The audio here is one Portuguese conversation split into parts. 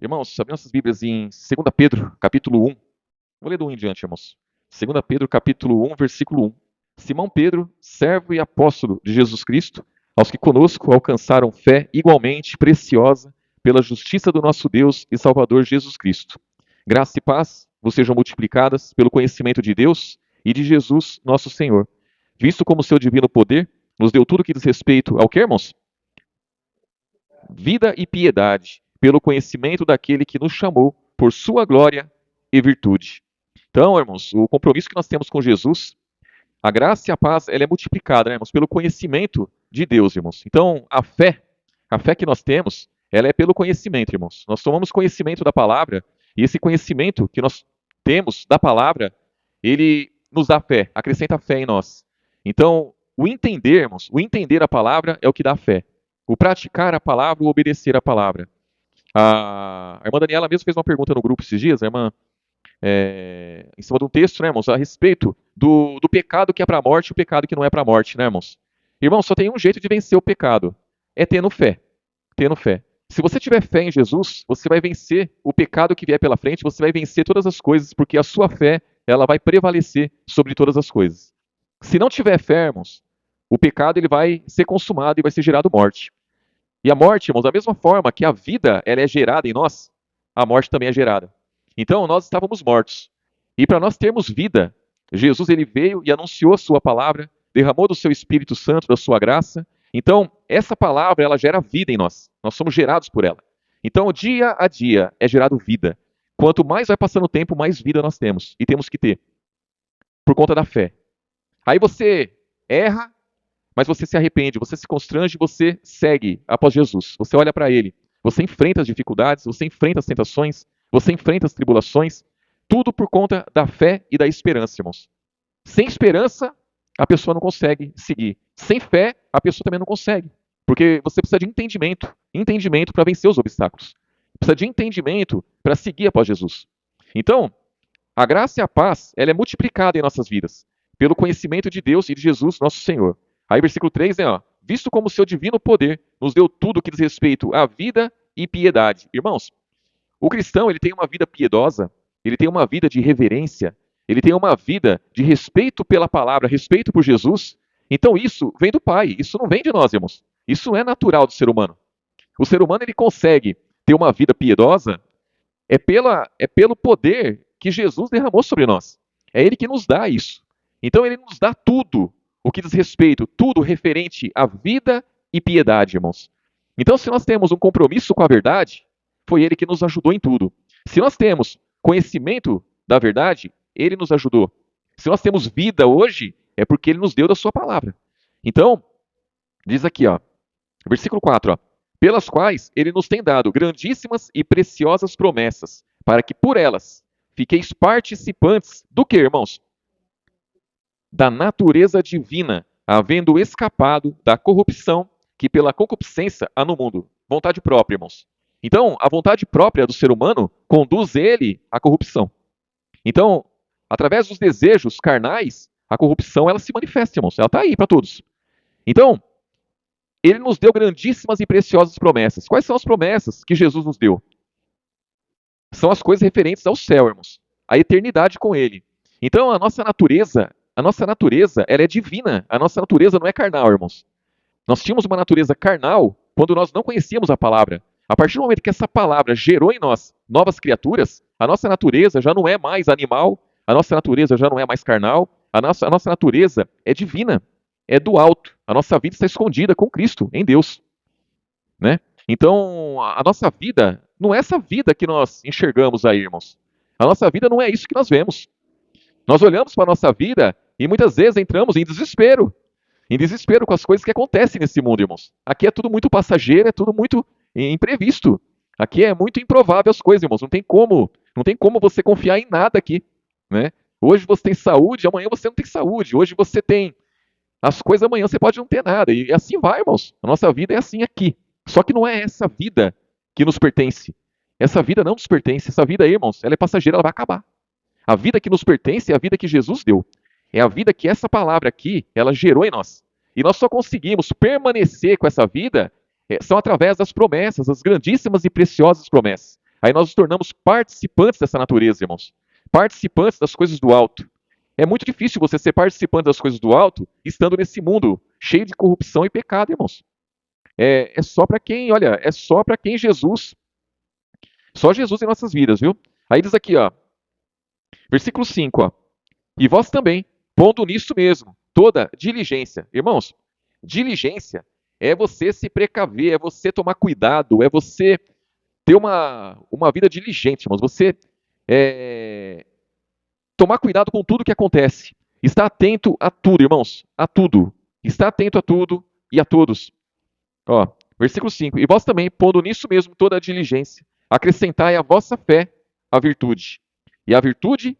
Irmãos, abrindo nossas Bíblias em 2 Pedro, capítulo 1. Vou ler do 1 em diante, irmãos. 2 Pedro, capítulo 1, versículo 1. Simão Pedro, servo e apóstolo de Jesus Cristo, aos que conosco alcançaram fé igualmente preciosa pela justiça do nosso Deus e Salvador Jesus Cristo. Graça e paz vos sejam multiplicadas pelo conhecimento de Deus e de Jesus, nosso Senhor. Visto como seu divino poder nos deu tudo que diz respeito ao que, irmãos? Vida e piedade, pelo conhecimento daquele que nos chamou por sua glória e virtude. Então, irmãos, o compromisso que nós temos com Jesus, a graça e a paz, ela é multiplicada, né, irmãos, pelo conhecimento de Deus, irmãos. Então, a fé que nós temos, ela é pelo conhecimento, irmãos. Nós tomamos conhecimento da palavra, e esse conhecimento que nós temos da palavra, ele nos dá fé, acrescenta fé em nós. Então, o entender, irmãos, o entender a palavra é o que dá fé. O praticar a palavra, o obedecer a palavra. A irmã Daniela mesmo fez uma pergunta no grupo esses dias, a irmã, em cima de um texto, né, irmãos, a respeito do pecado que é para a morte e o pecado que não é para a morte, né, irmãos? Irmãos, só tem um jeito de vencer o pecado, é tendo fé, tendo fé. Se você tiver fé em Jesus, você vai vencer o pecado que vier pela frente, você vai vencer todas as coisas, porque a sua fé, ela vai prevalecer sobre todas as coisas. Se não tiver fé, irmãos, o pecado ele vai ser consumado e vai ser gerado morte. E a morte, irmãos, da mesma forma que a vida ela é gerada em nós, a morte também é gerada. Então, nós estávamos mortos. E para nós termos vida, Jesus ele veio e anunciou a sua palavra, derramou do seu Espírito Santo, da sua graça. Então, essa palavra, ela gera vida em nós. Nós somos gerados por ela. Então, dia a dia é gerado vida. Quanto mais vai passando o tempo, mais vida nós temos. E temos que ter, por conta da fé. Aí você erra, mas você se arrepende, você se constrange, você segue após Jesus. Você olha para ele, você enfrenta as dificuldades, você enfrenta as tentações, você enfrenta as tribulações, tudo por conta da fé e da esperança, irmãos. Sem esperança, a pessoa não consegue seguir. Sem fé, a pessoa também não consegue. Porque você precisa de entendimento, entendimento para vencer os obstáculos. Precisa de entendimento para seguir após Jesus. Então, a graça e a paz, ela é multiplicada em nossas vidas, pelo conhecimento de Deus e de Jesus, nosso Senhor. Aí, versículo 3, né, ó, visto como o seu divino poder nos deu tudo que diz respeito à vida e piedade. Irmãos, o cristão, ele tem uma vida piedosa, ele tem uma vida de reverência, ele tem uma vida de respeito pela palavra, respeito por Jesus. Então isso vem do Pai, isso não vem de nós, irmãos. Isso é natural do ser humano. O ser humano, ele consegue ter uma vida piedosa é pelo poder que Jesus derramou sobre nós. É Ele que nos dá isso. Então Ele nos dá tudo o que diz respeito, tudo referente à vida e piedade, irmãos. Então, se nós temos um compromisso com a verdade, foi Ele que nos ajudou em tudo. Se nós temos conhecimento da verdade, Ele nos ajudou. Se nós temos vida hoje, é porque Ele nos deu da Sua palavra. Então, diz aqui, ó, versículo 4, ó, pelas quais ele nos tem dado grandíssimas e preciosas promessas, para que por elas fiqueis participantes do que, irmãos? Da natureza divina, havendo escapado da corrupção que pela concupiscência há no mundo. Vontade própria, irmãos. Então, a vontade própria do ser humano conduz ele à corrupção. Então, através dos desejos carnais, a corrupção ela se manifesta, irmãos. Ela está aí para todos. Então, ele nos deu grandíssimas e preciosas promessas. Quais são as promessas que Jesus nos deu? São as coisas referentes ao céu, irmãos. A eternidade com ele. Então, a nossa natureza, ela é divina. A nossa natureza não é carnal, irmãos. Nós tínhamos uma natureza carnal quando nós não conhecíamos a palavra. A partir do momento que essa palavra gerou em nós novas criaturas, a nossa natureza já não é mais animal, a nossa natureza já não é mais carnal, a nossa natureza é divina, é do alto. A nossa vida está escondida com Cristo, em Deus, né? Então, a nossa vida não é essa vida que nós enxergamos aí, irmãos. A nossa vida não é isso que nós vemos. Nós olhamos para a nossa vida e muitas vezes entramos em desespero com as coisas que acontecem nesse mundo, irmãos. Aqui é tudo muito passageiro, é tudo muito imprevisto. Aqui é muito improvável as coisas, irmãos. Não tem como você confiar em nada aqui, né? Hoje você tem saúde, amanhã você não tem saúde. Hoje você tem as coisas, amanhã você pode não ter nada. E assim vai, irmãos. A nossa vida é assim aqui. Só que não é essa vida que nos pertence. Essa vida não nos pertence. Essa vida aí, irmãos, ela é passageira, ela vai acabar. A vida que nos pertence é a vida que Jesus deu. É a vida que essa palavra aqui, ela gerou em nós. E nós só conseguimos permanecer com essa vida são através das promessas, as grandíssimas e preciosas promessas. Aí nós nos tornamos participantes dessa natureza, irmãos. Participantes das coisas do alto. É muito difícil você ser participante das coisas do alto estando nesse mundo cheio de corrupção e pecado, irmãos. É só para quem, olha, é só para quem só Jesus em nossas vidas, viu? Aí diz aqui, ó, versículo 5, ó. E vós também, pondo nisso mesmo, toda diligência. Irmãos, diligência é você se precaver, é você tomar cuidado, é você ter uma vida diligente, irmãos. Você é, tomar cuidado com tudo que acontece. Estar atento a tudo, irmãos. A tudo. Estar atento a tudo e a todos. Ó, versículo 5. E vós também, pondo nisso mesmo toda a diligência, acrescentai à vossa fé a virtude. E a virtude,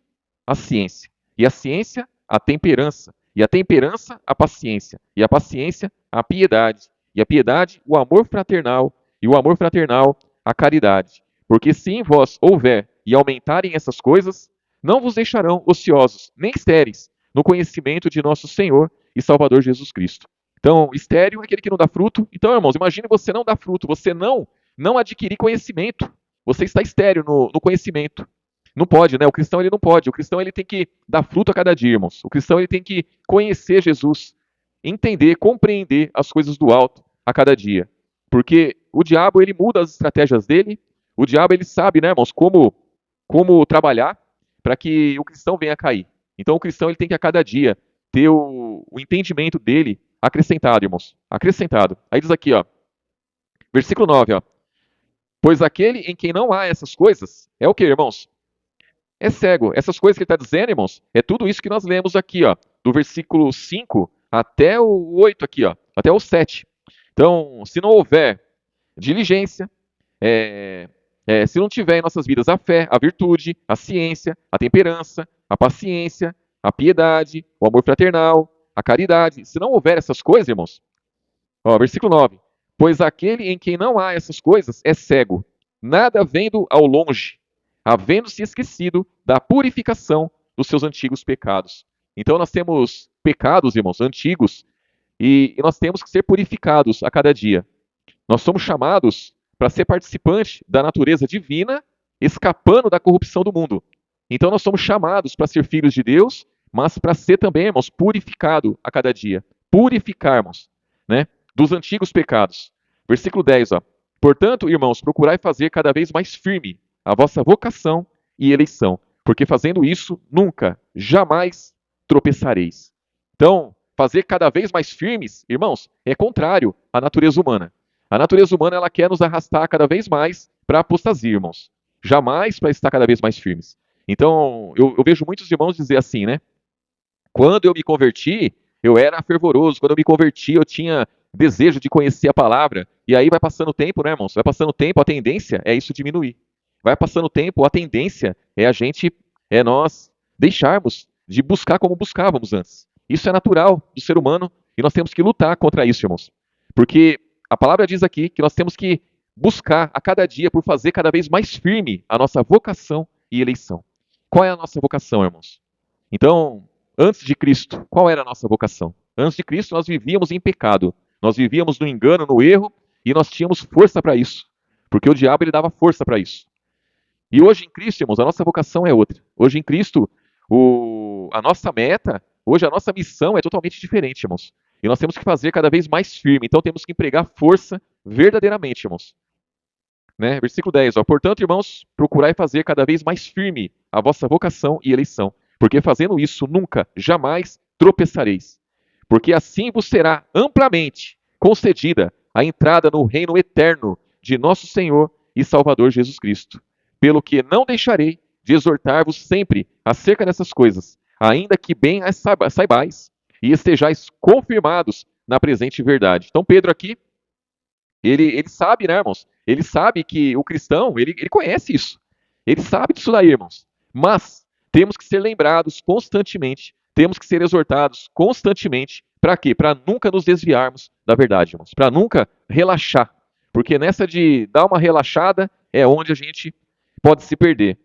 a ciência. E a ciência, a temperança. E a temperança, a paciência. E a paciência, a piedade. E a piedade, o amor fraternal. E o amor fraternal, a caridade. Porque se em vós houver e aumentarem essas coisas, não vos deixarão ociosos, nem estéreis, no conhecimento de nosso Senhor e Salvador Jesus Cristo. Então, estéril é aquele que não dá fruto. Então, irmãos, imagine você não dar fruto, você não adquirir conhecimento. Você está estéril no conhecimento. Não pode, né? O cristão ele não pode. O cristão ele tem que dar fruto a cada dia, irmãos. O cristão ele tem que conhecer Jesus, entender, compreender as coisas do alto a cada dia. Porque o diabo ele muda as estratégias dele. O diabo ele sabe, né, irmãos, como trabalhar para que o cristão venha a cair. Então, o cristão ele tem que a cada dia ter o entendimento dele acrescentado, irmãos. Acrescentado. Aí diz aqui, ó, versículo 9, ó. Pois aquele em quem não há essas coisas é o que, irmãos? É cego. Essas coisas que ele está dizendo, irmãos, é tudo isso que nós lemos aqui, ó, do versículo 5 até o 8 aqui, ó, até o 7. Então, se não houver diligência, se não tiver em nossas vidas a fé, a virtude, a ciência, a temperança, a paciência, a piedade, o amor fraternal, a caridade, se não houver essas coisas, irmãos, ó, versículo 9: pois aquele em quem não há essas coisas é cego, nada vendo ao longe, havendo-se esquecido da purificação dos seus antigos pecados. Então nós temos pecados, irmãos, antigos, e nós temos que ser purificados a cada dia. Nós somos chamados para ser participante da natureza divina, escapando da corrupção do mundo. Então nós somos chamados para ser filhos de Deus, mas para ser também, irmãos, purificado a cada dia. Purificarmos, né, dos antigos pecados. Versículo 10, ó. Portanto, irmãos, procurai fazer cada vez mais firme a vossa vocação e eleição, porque fazendo isso, nunca, jamais tropeçareis. Então, fazer cada vez mais firmes, irmãos, é contrário à natureza humana. A natureza humana ela quer nos arrastar cada vez mais para a apostasia, irmãos. Jamais para estar cada vez mais firmes. Então, eu vejo muitos irmãos dizer assim, né? Quando eu me converti, eu era fervoroso. Quando eu me converti, eu tinha desejo de conhecer a palavra. E aí vai passando o tempo, né, irmãos? Vai passando o tempo, a tendência é isso diminuir. Vai passando o tempo, a tendência é nós deixarmos de buscar como buscávamos antes. Isso é natural do ser humano e nós temos que lutar contra isso, irmãos. Porque a palavra diz aqui que nós temos que buscar a cada dia por fazer cada vez mais firme a nossa vocação e eleição. Qual é a nossa vocação, irmãos? Então, antes de Cristo, qual era a nossa vocação? Antes de Cristo, nós vivíamos em pecado. Nós vivíamos no engano, no erro, e nós tínhamos força para isso. Porque o diabo ele dava força para isso. E hoje em Cristo, irmãos, a nossa vocação é outra. Hoje em Cristo, a nossa meta, hoje a nossa missão é totalmente diferente, irmãos. E nós temos que fazer cada vez mais firme. Então temos que empregar força verdadeiramente, irmãos. Né? Versículo 10, ó. Portanto, irmãos, procurai fazer cada vez mais firme a vossa vocação e eleição, porque fazendo isso nunca, jamais tropeçareis. Porque assim vos será amplamente concedida a entrada no reino eterno de nosso Senhor e Salvador Jesus Cristo. Pelo que não deixarei de exortar-vos sempre acerca dessas coisas, ainda que bem as saibais e estejais confirmados na presente verdade. Então Pedro aqui, ele sabe, né, irmãos? Ele sabe que o cristão, ele conhece isso. Ele sabe disso daí, irmãos. Mas temos que ser lembrados constantemente, temos que ser exortados constantemente. Para quê? Para nunca nos desviarmos da verdade, irmãos. Para nunca relaxar. Porque nessa de dar uma relaxada é onde a gente pode se perder.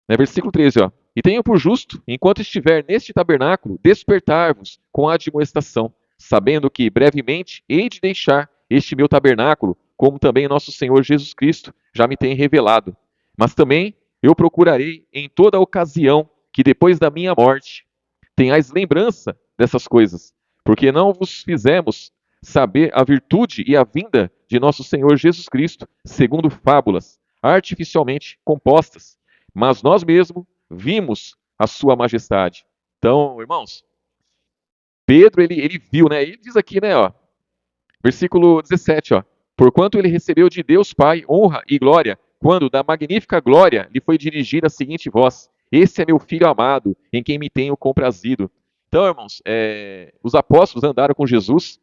Versículo 13, ó. E tenho por justo, enquanto estiver neste tabernáculo, despertar-vos com a admoestação, sabendo que brevemente hei de deixar este meu tabernáculo, como também nosso Senhor Jesus Cristo já me tem revelado. Mas também eu procurarei em toda ocasião que depois da minha morte tenhais lembrança dessas coisas, porque não vos fizemos saber a virtude e a vinda de nosso Senhor Jesus Cristo, segundo fábulas artificialmente compostas, mas nós mesmos vimos a sua majestade. Então, irmãos, Pedro, ele viu, né? Ele diz aqui, né, ó, versículo 17, ó, porquanto ele recebeu de Deus Pai honra e glória, quando da magnífica glória lhe foi dirigida a seguinte voz: esse é meu filho amado, em quem me tenho comprazido. Então, irmãos, os apóstolos andaram com Jesus,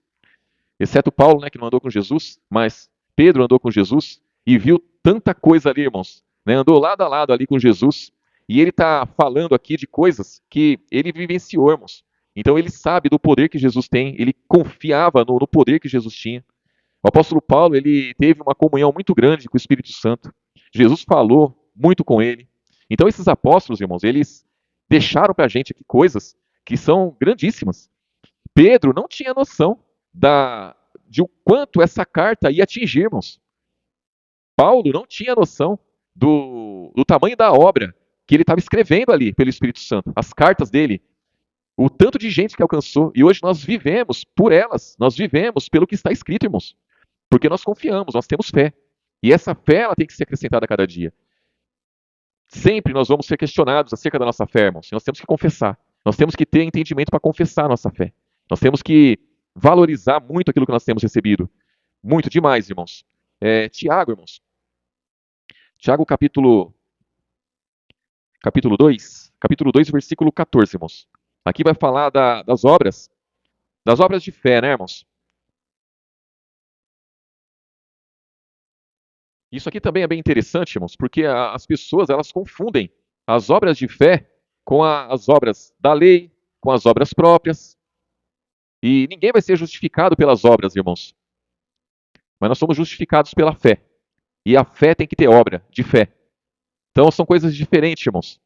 exceto Paulo, né, que não andou com Jesus, mas Pedro andou com Jesus e viu tanta coisa ali, irmãos, né, andou lado a lado ali com Jesus, e ele está falando aqui de coisas que ele vivenciou, irmãos. Então ele sabe do poder que Jesus tem, ele confiava no poder que Jesus tinha. O apóstolo Paulo, ele teve uma comunhão muito grande com o Espírito Santo. Jesus falou muito com ele. Então esses apóstolos, irmãos, eles deixaram para a gente aqui coisas que são grandíssimas. Pedro não tinha noção de o quanto essa carta ia atingir, irmãos. Paulo não tinha noção do tamanho da obra que ele estava escrevendo ali pelo Espírito Santo. As cartas dele, o tanto de gente que alcançou. E hoje nós vivemos por elas, nós vivemos pelo que está escrito, irmãos. Porque nós confiamos, nós temos fé. E essa fé ela tem que ser acrescentada a cada dia. Sempre nós vamos ser questionados acerca da nossa fé, irmãos. Nós temos que confessar. Nós temos que ter entendimento para confessar a nossa fé. Nós temos que valorizar muito aquilo que nós temos recebido. Muito demais, irmãos. Tiago, irmãos. Tiago, capítulo 2. Capítulo 2, versículo 14, irmãos. Aqui vai falar das obras de fé, né, irmãos? Isso aqui também é bem interessante, irmãos, porque as pessoas elas confundem as obras de fé com as obras da lei, com as obras próprias. E ninguém vai ser justificado pelas obras, irmãos. Mas nós somos justificados pela fé. E a fé tem que ter obra de fé. Então são coisas diferentes, irmãos.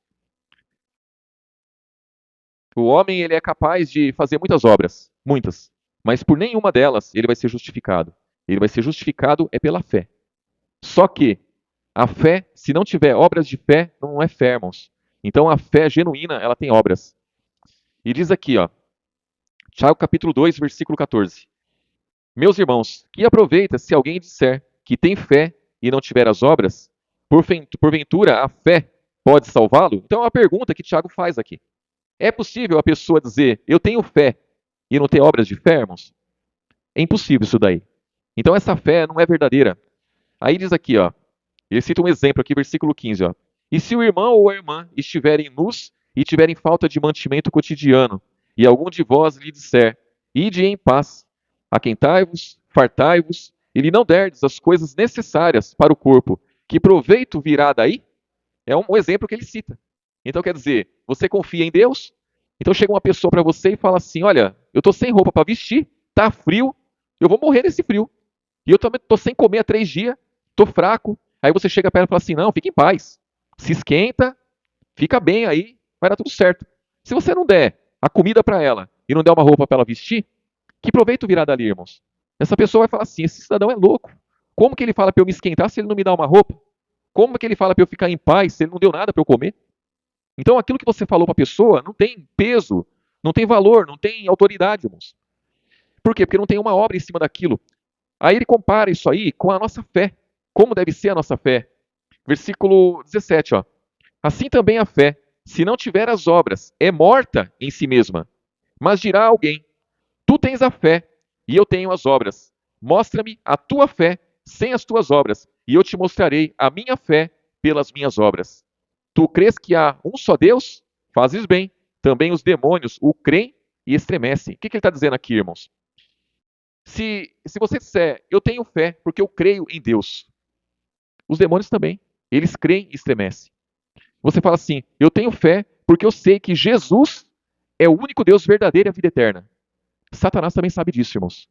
O homem ele é capaz de fazer muitas obras, muitas, mas por nenhuma delas ele vai ser justificado. Ele vai ser justificado é pela fé. Só que a fé, se não tiver obras de fé, não é fé, irmãos. Então a fé genuína, ela tem obras. E diz aqui, ó, Tiago capítulo 2, versículo 14. Meus irmãos, que aproveita se alguém disser que tem fé e não tiver as obras? Porventura a fé pode salvá-lo? Então é uma pergunta que Tiago faz aqui. É possível a pessoa dizer, eu tenho fé e não ter obras de fé, irmãos? É impossível isso daí. Então essa fé não é verdadeira. Aí diz aqui, ó, ele cita um exemplo aqui, versículo 15, ó. E se o irmão ou a irmã estiverem nus e tiverem falta de mantimento cotidiano, e algum de vós lhe disser, ide em paz, aquentai-vos, fartai-vos, e lhe não derdes as coisas necessárias para o corpo, que proveito virá daí? É um exemplo que ele cita. Então quer dizer, você confia em Deus? Então chega uma pessoa para você e fala assim, olha, eu estou sem roupa para vestir, tá frio, eu vou morrer nesse frio. E eu também estou sem comer há 3 dias, estou fraco. Aí você chega perto e fala assim, não, fica em paz. Se esquenta, fica bem aí, vai dar tudo certo. Se você não der a comida para ela e não der uma roupa para ela vestir, que proveito virá dali, irmãos? Essa pessoa vai falar assim, esse cidadão é louco. Como que ele fala para eu me esquentar se ele não me dá uma roupa? Como que ele fala para eu ficar em paz se ele não deu nada para eu comer? Então aquilo que você falou para a pessoa não tem peso, não tem valor, não tem autoridade, irmãos. Por quê? Porque não tem uma obra em cima daquilo. Aí ele compara isso aí com a nossa fé. Como deve ser a nossa fé? Versículo 17, ó. Assim também a fé, se não tiver as obras, é morta em si mesma. Mas dirá alguém: tu tens a fé e eu tenho as obras. Mostra-me a tua fé sem as tuas obras, e eu te mostrarei a minha fé pelas minhas obras. Tu crês que há um só Deus? Fazes bem. Também os demônios o creem e estremecem. O que ele está dizendo aqui, irmãos? Se você disser, eu tenho fé porque eu creio em Deus, os demônios também, eles creem e estremecem. Você fala assim, eu tenho fé porque eu sei que Jesus é o único Deus verdadeiro e a vida eterna. Satanás também sabe disso, irmãos.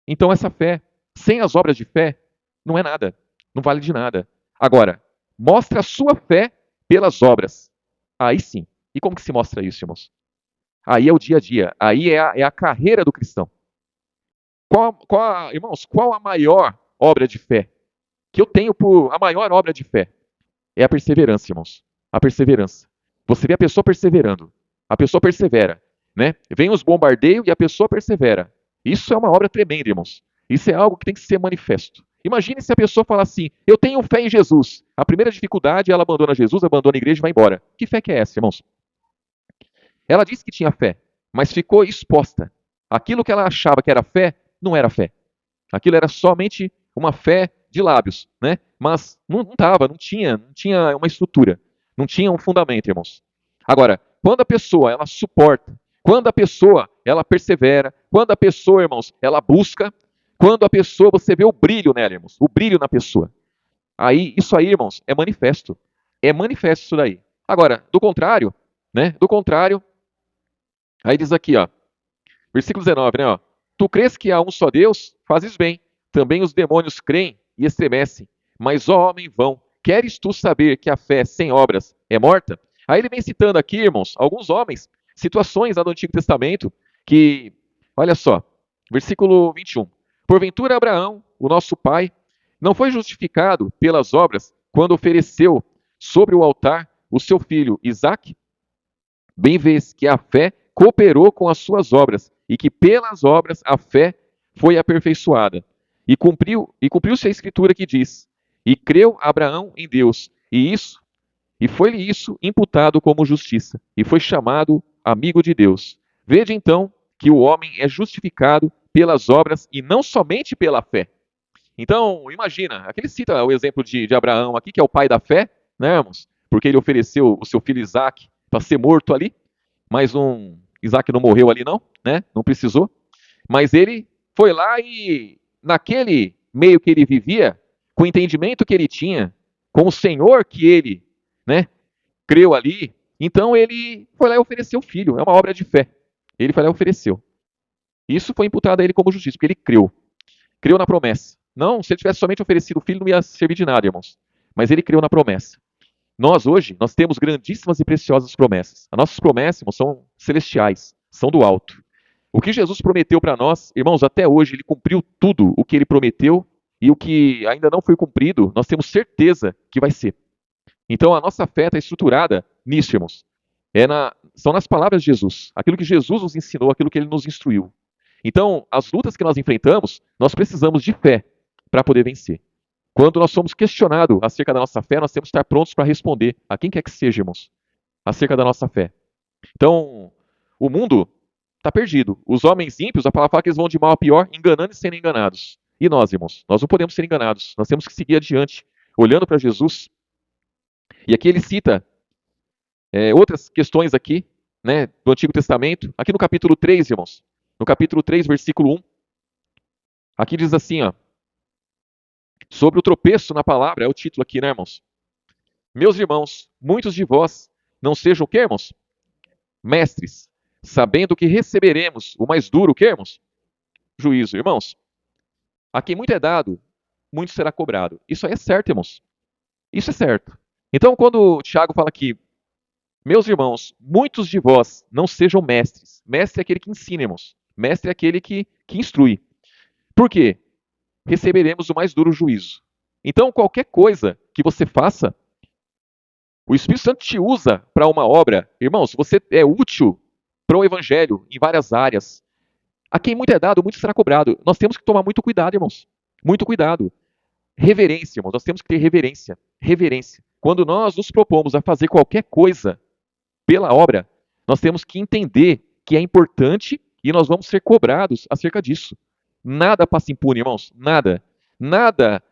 Então essa fé, sem as obras de fé, não é nada, não vale de nada. Agora, mostra a sua fé pelas obras. Aí sim. E como que se mostra isso, irmãos? Aí é o dia a dia, aí é a carreira do cristão. Irmãos, qual a maior obra de fé que eu tenho por a maior obra de fé é a perseverança, irmãos. A perseverança. Você vê a pessoa perseverando. A pessoa persevera, né? Vem os bombardeios e a pessoa persevera. Isso é uma obra tremenda, irmãos. Isso é algo que tem que ser manifesto. Imagine se a pessoa fala assim: eu tenho fé em Jesus. A primeira dificuldade, ela abandona Jesus, abandona a igreja e vai embora. Que fé que é essa, irmãos? Ela disse que tinha fé, mas ficou exposta. Aquilo que ela achava que era fé, não era fé. Aquilo era somente uma fé de lábios, né? Mas não estava, não tinha uma estrutura, não tinha um fundamento, irmãos. Agora, quando a pessoa ela suporta, quando a pessoa ela persevera, quando a pessoa, irmãos, ela busca, quando a pessoa você vê o brilho nela, irmãos, o brilho na pessoa. Aí, isso aí, irmãos, é manifesto. É manifesto isso daí. Agora, do contrário, né? Do contrário, aí diz aqui, ó, versículo 19, né? Ó, tu crês que há um só Deus? Fazes bem. Também os demônios creem e estremecem. Mas, ó homem vão, queres tu saber que a fé sem obras é morta? Aí ele vem citando aqui, irmãos, alguns homens, situações lá do Antigo Testamento, que, olha só, versículo 21. Porventura Abraão, o nosso pai, não foi justificado pelas obras quando ofereceu sobre o altar o seu filho Isaque? Bem vês que a fé cooperou com as suas obras, e que pelas obras a fé foi aperfeiçoada. E cumpriu-se a escritura que diz: E creu Abraão em Deus, e foi-lhe isso imputado como justiça, e foi chamado amigo de Deus. Vede então que o homem é justificado pelas obras e não somente pela fé. Então, imagina, aqui ele cita o exemplo de Abraão aqui, que é o pai da fé, né, irmãos? Porque ele ofereceu o seu filho Isaac para ser morto ali, mas Isaac não morreu ali não, né? Não precisou. Mas ele foi lá e naquele meio que ele vivia, com o entendimento que ele tinha, com o Senhor que ele, né, creu ali, então ele foi lá e ofereceu o filho. É uma obra de fé. Ele foi lá e ofereceu. Isso foi imputado a ele como justiça, porque ele creu. Creu na promessa. Não, se ele tivesse somente oferecido o filho, não ia servir de nada, irmãos. Mas ele creu na promessa. Nós hoje, nós temos grandíssimas e preciosas promessas. As nossas promessas, irmãos, são celestiais, são do alto. O que Jesus prometeu para nós, irmãos, até hoje ele cumpriu tudo o que ele prometeu e o que ainda não foi cumprido, nós temos certeza que vai ser. Então a nossa fé está estruturada nisso, irmãos. São nas palavras de Jesus, aquilo que Jesus nos ensinou, aquilo que ele nos instruiu. Então, as lutas que nós enfrentamos, nós precisamos de fé para poder vencer. Quando nós somos questionados acerca da nossa fé, nós temos que estar prontos para responder a quem quer que seja, irmãos, acerca da nossa fé. Então, o mundo está perdido. Os homens ímpios, a palavra fala que eles vão de mal a pior, enganando e sendo enganados. E nós, irmãos, nós não podemos ser enganados. Nós temos que seguir adiante, olhando para Jesus. E aqui ele cita outras questões aqui, né, do Antigo Testamento. Aqui no capítulo 3, irmãos. No capítulo 3, versículo 1. Aqui diz assim, ó. Sobre o tropeço na palavra, é o título aqui, né, irmãos? Meus irmãos, muitos de vós não sejam o quê, irmãos? Mestres, sabendo que receberemos o mais duro, o quê, irmãos? Juízo. Irmãos, a quem muito é dado, muito será cobrado. Isso aí é certo, irmãos. Isso é certo. Então, quando o Tiago fala aqui, meus irmãos, muitos de vós não sejam mestres. Mestre é aquele que ensina, irmãos. Mestre é aquele que instrui. Por quê? Receberemos o mais duro juízo. Então, qualquer coisa que você faça, o Espírito Santo te usa para uma obra. Irmãos, você é útil para o Evangelho em várias áreas. A quem muito é dado, muito será cobrado. Nós temos que tomar muito cuidado, irmãos. Muito cuidado. Reverência, irmãos. Nós temos que ter reverência. Reverência. Quando nós nos propomos a fazer qualquer coisa pela obra, nós temos que entender que é importante e nós vamos ser cobrados acerca disso. Nada passa impune, irmãos. Nada. Nada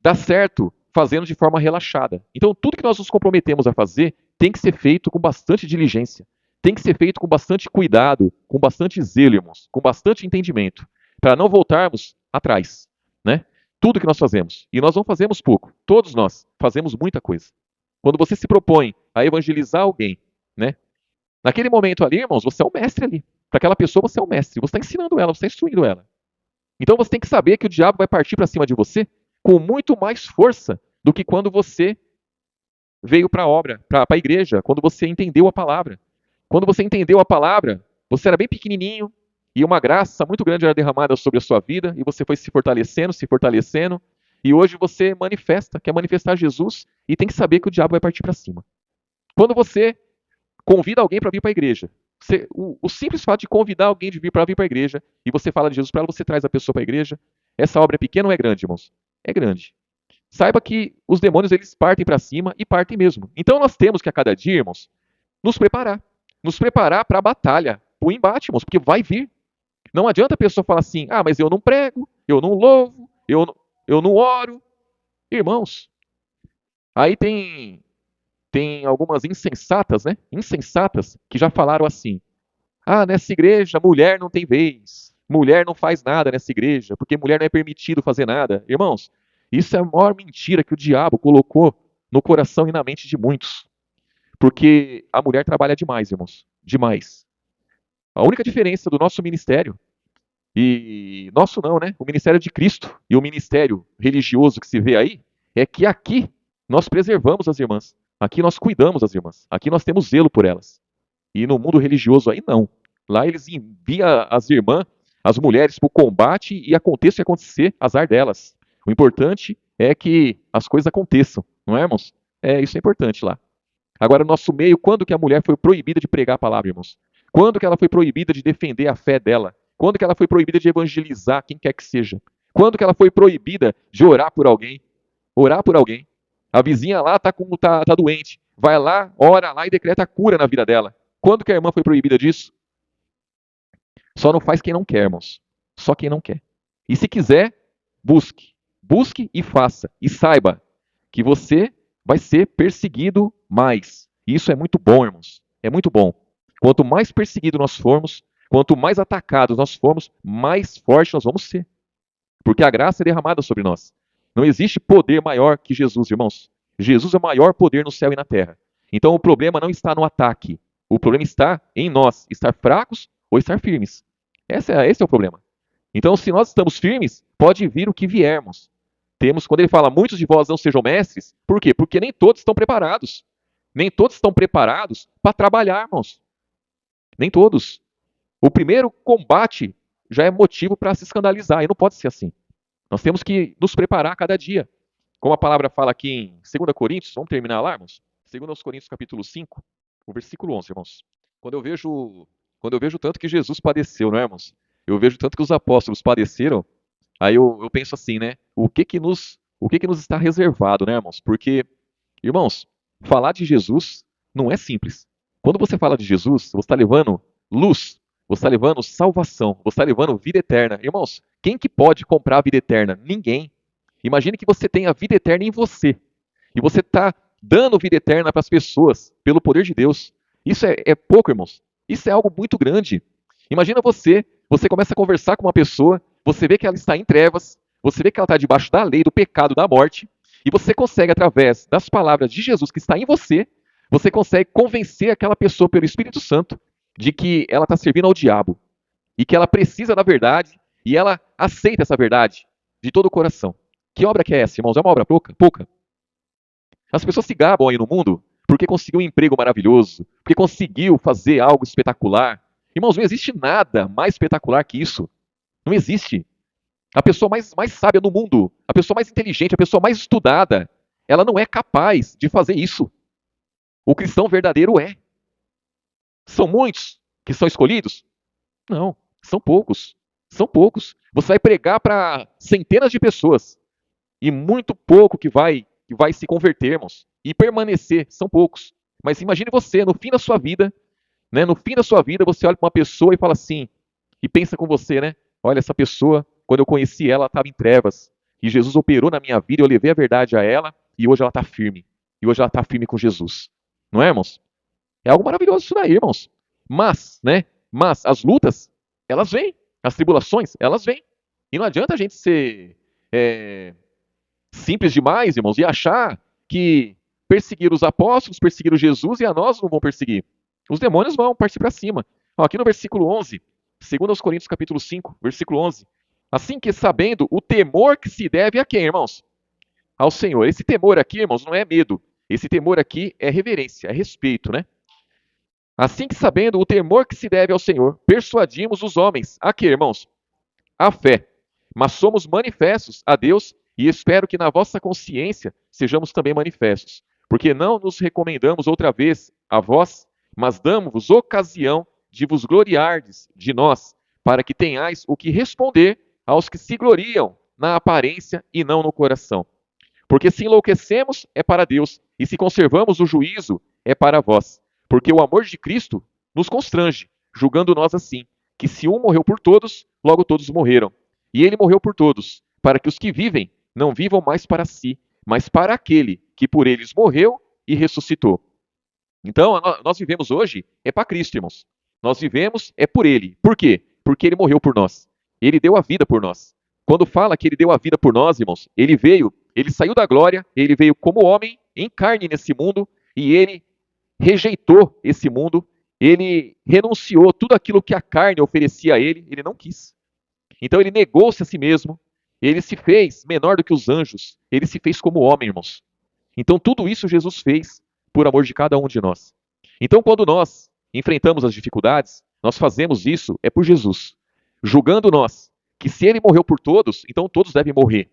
dá certo fazendo de forma relaxada. Então, tudo que nós nos comprometemos a fazer tem que ser feito com bastante diligência. Tem que ser feito com bastante cuidado, com bastante zelo, irmãos, com bastante entendimento, para não voltarmos atrás, né? Tudo que nós fazemos. E nós não fazemos pouco. Todos nós fazemos muita coisa. Quando você se propõe a evangelizar alguém, né? Naquele momento ali, irmãos, você é o mestre ali. Para aquela pessoa, você é o mestre. Você está ensinando ela, você está instruindo ela. Então você tem que saber que o diabo vai partir para cima de você com muito mais força do que quando você veio para a obra, para a igreja, quando você entendeu a palavra. Quando você entendeu a palavra, você era bem pequenininho e uma graça muito grande era derramada sobre a sua vida, e você foi se fortalecendo, e hoje você manifesta, quer manifestar Jesus, e tem que saber que o diabo vai partir para cima. Quando você convida alguém para vir para a igreja, o simples fato de convidar alguém de vir para a igreja, e você fala de Jesus para ela, você traz a pessoa para a igreja, essa obra é pequena ou é grande, irmãos? É grande. Saiba que os demônios, eles partem para cima e partem mesmo. Então nós temos que a cada dia, irmãos, nos preparar. Nos preparar para a batalha, para o embate, irmãos, porque vai vir. Não adianta a pessoa falar assim, ah, mas eu não prego, eu não louvo, eu não oro. Irmãos, aí tem algumas insensatas, né? Insensatas que já falaram assim, ah, nessa igreja mulher não tem vez, mulher não faz nada nessa igreja, porque mulher não é permitido fazer nada. Irmãos, isso é a maior mentira que o diabo colocou no coração e na mente de muitos. Porque a mulher trabalha demais, irmãos. Demais. A única diferença do nosso ministério, e nosso não, né? O ministério de Cristo e o ministério religioso que se vê aí, é que aqui nós preservamos as irmãs. Aqui nós cuidamos das irmãs. Aqui nós temos zelo por elas. E no mundo religioso aí não. Lá eles enviam as irmãs, as mulheres para o combate e aconteça o que acontecer, azar delas. O importante é que as coisas aconteçam, não é, irmãos? Isso é importante lá. Agora, no nosso meio, quando que a mulher foi proibida de pregar a palavra, irmãos? Quando que ela foi proibida de defender a fé dela? Quando que ela foi proibida de evangelizar quem quer que seja? Quando que ela foi proibida de orar por alguém? Orar por alguém. A vizinha lá tá doente. Vai lá, ora lá e decreta a cura na vida dela. Quando que a irmã foi proibida disso? Só não faz quem não quer, irmãos. Só quem não quer. E se quiser, busque. Busque e faça. E saiba que você vai ser perseguido mais. E isso é muito bom, irmãos. É muito bom. Quanto mais perseguido nós formos, quanto mais atacados nós formos, mais forte nós vamos ser. Porque a graça é derramada sobre nós. Não existe poder maior que Jesus, irmãos. Jesus é o maior poder no céu e na terra. Então o problema não está no ataque. O problema está em nós, estar fracos ou estar firmes. Esse é o problema. Então, se nós estamos firmes, pode vir o que viermos. Temos, quando ele fala, muitos de vós não sejam mestres, por quê? Porque nem todos estão preparados. Nem todos estão preparados para trabalhar, irmãos. Nem todos. O primeiro combate já é motivo para se escandalizar, e não pode ser assim. Nós temos que nos preparar a cada dia. Como a palavra fala aqui em 2 Coríntios, vamos terminar lá, irmãos? 2 Coríntios capítulo 5, o versículo 11, irmãos. Quando eu vejo tanto que Jesus padeceu, não é, irmãos? Eu vejo tanto que os apóstolos padeceram, aí eu penso assim, né? O que que nos está reservado, né, irmãos? Porque, irmãos, falar de Jesus não é simples. Quando você fala de Jesus, você está levando luz, você está levando salvação, você está levando vida eterna. Irmãos, quem que pode comprar a vida eterna? Ninguém. Imagine que você tem a vida eterna em você. E você está dando vida eterna para as pessoas, pelo poder de Deus. Isso é pouco, irmãos. Isso é algo muito grande. Imagina você começa a conversar com uma pessoa, você vê que ela está em trevas, você vê que ela está debaixo da lei, do pecado, da morte, e você consegue, através das palavras de Jesus que está em você consegue convencer aquela pessoa pelo Espírito Santo de que ela está servindo ao diabo e que ela precisa da verdade e ela aceita essa verdade de todo o coração. Que obra que é essa, irmãos? É uma obra pouca? Pouca. As pessoas se gabam aí no mundo porque conseguiu um emprego maravilhoso, porque conseguiu fazer algo espetacular. Irmãos, não existe nada mais espetacular que isso. Não existe. A pessoa mais sábia do mundo, a pessoa mais inteligente, a pessoa mais estudada, ela não é capaz de fazer isso. O cristão verdadeiro é. São muitos que são escolhidos? Não, são poucos. São poucos. Você vai pregar para centenas de pessoas e muito pouco que vai se converter, irmãos, e permanecer, são poucos. Mas imagine você, no fim da sua vida, né, no fim da sua vida, você olha para uma pessoa e fala assim, e pensa com você, né? Olha, essa pessoa, quando eu conheci ela, estava em trevas. E Jesus operou na minha vida, eu levei a verdade a ela, e hoje ela está firme. E hoje ela está firme com Jesus. Não é, irmãos? É algo maravilhoso isso daí, irmãos. Mas, né? Mas as lutas, elas vêm. As tribulações, elas vêm. E não adianta a gente ser simples demais, irmãos, e achar que perseguir os apóstolos, perseguir o Jesus e a nós não vão perseguir. Os demônios vão partir para cima. Ó, aqui no versículo 11, 2 Coríntios capítulo 5, versículo 11. Assim que sabendo o temor que se deve a quem, irmãos? Ao Senhor. Esse temor aqui, irmãos, não é medo. Esse temor aqui é reverência, é respeito, né? Assim que, sabendo o temor que se deve ao Senhor, persuadimos os homens. A quê, irmãos? A fé. Mas somos manifestos a Deus e espero que na vossa consciência sejamos também manifestos. Porque não nos recomendamos outra vez a vós, mas damos-vos ocasião de vos gloriardes de nós, para que tenhais o que responder aos que se gloriam na aparência e não no coração. Porque se enlouquecemos, é para Deus, e se conservamos o juízo, é para vós. Porque o amor de Cristo nos constrange, julgando nós assim, que se um morreu por todos, logo todos morreram. E ele morreu por todos, para que os que vivem não vivam mais para si, mas para aquele que por eles morreu e ressuscitou. Então, nós vivemos hoje é para Cristo, irmãos. Nós vivemos é por Ele. Por quê? Porque Ele morreu por nós. Ele deu a vida por nós. Quando fala que Ele deu a vida por nós, irmãos, Ele veio, Ele saiu da glória, Ele veio como homem, em carne nesse mundo, e Ele rejeitou esse mundo, Ele renunciou tudo aquilo que a carne oferecia a Ele, Ele não quis. Então Ele negou-se a si mesmo, Ele se fez menor do que os anjos, Ele se fez como homem, irmãos. Então tudo isso Jesus fez por amor de cada um de nós. Então quando nós enfrentamos as dificuldades, nós fazemos isso é por Jesus, julgando nós que se ele morreu por todos, então todos devem morrer.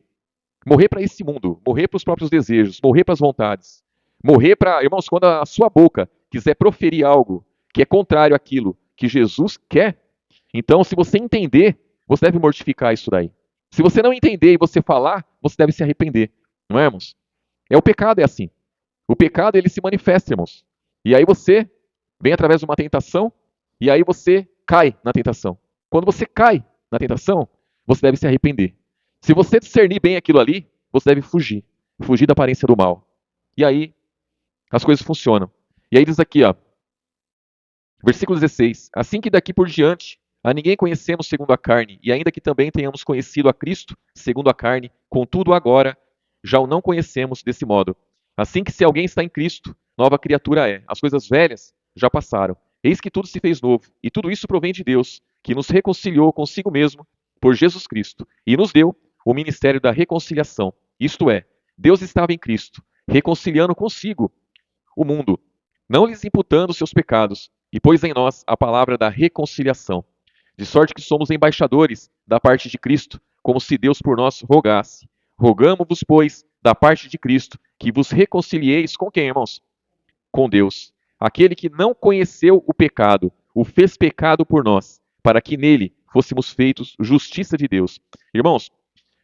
Morrer para esse mundo, morrer para os próprios desejos, morrer para as vontades. Morrer para, irmãos, quando a sua boca quiser proferir algo que é contrário àquilo que Jesus quer, então se você entender, você deve mortificar isso daí. Se você não entender e você falar, você deve se arrepender. Não é, irmãos? O pecado é assim. O pecado, ele se manifesta, irmãos. E aí você vem através de uma tentação, e aí você cai na tentação. Quando você cai na tentação, você deve se arrepender. Se você discernir bem aquilo ali, você deve fugir. Fugir da aparência do mal. E aí, as coisas funcionam. E aí diz aqui, ó, versículo 16. Assim que daqui por diante, a ninguém conhecemos segundo a carne, e ainda que também tenhamos conhecido a Cristo segundo a carne, contudo agora já o não conhecemos desse modo. Assim que se alguém está em Cristo, nova criatura é. As coisas velhas já passaram. Eis que tudo se fez novo, e tudo isso provém de Deus, que nos reconciliou consigo mesmo por Jesus Cristo, e nos deu o ministério da reconciliação. Isto é, Deus estava em Cristo, reconciliando consigo o mundo, não lhes imputando seus pecados, e pôs em nós a palavra da reconciliação. De sorte que somos embaixadores da parte de Cristo, como se Deus por nós rogasse. Rogamo-vos, pois, da parte de Cristo, que vos reconcilieis com quem, irmãos? Com Deus. Aquele que não conheceu o pecado, o fez pecado por nós, para que nele fôssemos feitos justiça de Deus. Irmãos,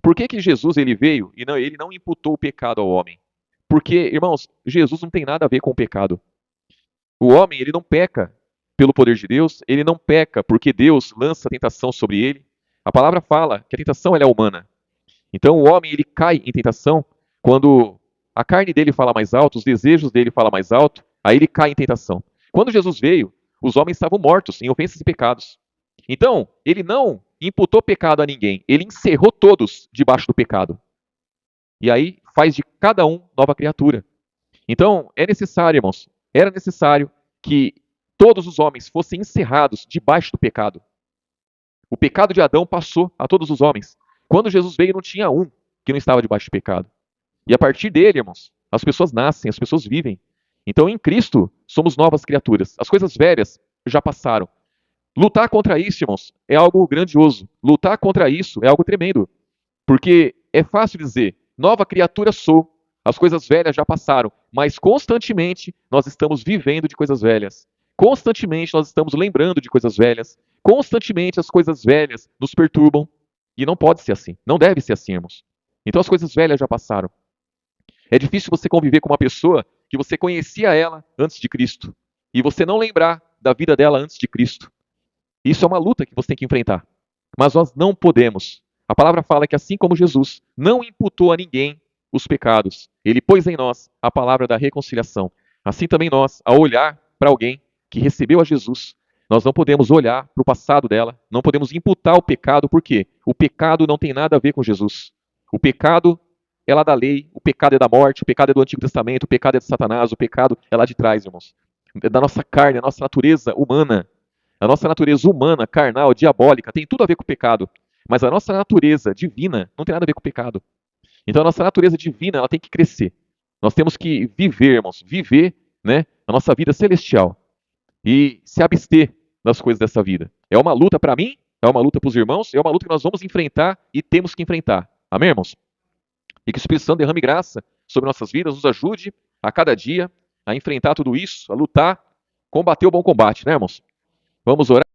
por que que Jesus ele veio e ele não imputou o pecado ao homem? Porque, irmãos, Jesus não tem nada a ver com o pecado. O homem, ele não peca pelo poder de Deus, ele não peca porque Deus lança a tentação sobre ele. A palavra fala que a tentação ela é humana. Então o homem ele cai em tentação quando a carne dele fala mais alto, os desejos dele falam mais alto, aí ele cai em tentação. Quando Jesus veio, os homens estavam mortos em ofensas e pecados. Então, ele não imputou pecado a ninguém, ele encerrou todos debaixo do pecado. E aí faz de cada um nova criatura. Então, é necessário, irmãos, era necessário que todos os homens fossem encerrados debaixo do pecado. O pecado de Adão passou a todos os homens. Quando Jesus veio, não tinha um que não estava debaixo de pecado. E a partir dele, irmãos, as pessoas nascem, as pessoas vivem. Então, em Cristo, somos novas criaturas. As coisas velhas já passaram. Lutar contra isso, irmãos, é algo grandioso. Lutar contra isso é algo tremendo. Porque é fácil dizer, nova criatura sou, as coisas velhas já passaram, mas constantemente nós estamos vivendo de coisas velhas. Constantemente nós estamos lembrando de coisas velhas. Constantemente as coisas velhas nos perturbam. E não pode ser assim. Não deve ser assim, irmãos. Então as coisas velhas já passaram. É difícil você conviver com uma pessoa que você conhecia ela antes de Cristo. E você não lembrar da vida dela antes de Cristo. Isso é uma luta que você tem que enfrentar. Mas nós não podemos. A palavra fala que assim como Jesus não imputou a ninguém os pecados, ele pôs em nós a palavra da reconciliação. Assim também nós, ao olhar para alguém que recebeu a Jesus, nós não podemos olhar para o passado dela, não podemos imputar o pecado, por quê? O pecado não tem nada a ver com Jesus. O pecado é lá da lei, o pecado é da morte, o pecado é do Antigo Testamento, o pecado é de Satanás, o pecado é lá de trás, irmãos. É da nossa carne, a nossa natureza humana. A nossa natureza humana, carnal, diabólica, tem tudo a ver com o pecado. Mas a nossa natureza divina não tem nada a ver com o pecado. Então a nossa natureza divina ela tem que crescer. Nós temos que viver, irmãos, viver, né, a nossa vida celestial. e se abster das coisas dessa vida. É uma luta para mim, é uma luta para os irmãos, é uma luta que nós vamos enfrentar e temos que enfrentar. Amém, irmãos? E que o Espírito Santo derrame graça sobre nossas vidas, nos ajude a cada dia a enfrentar tudo isso, a lutar, combater o bom combate, né, irmãos? Vamos orar.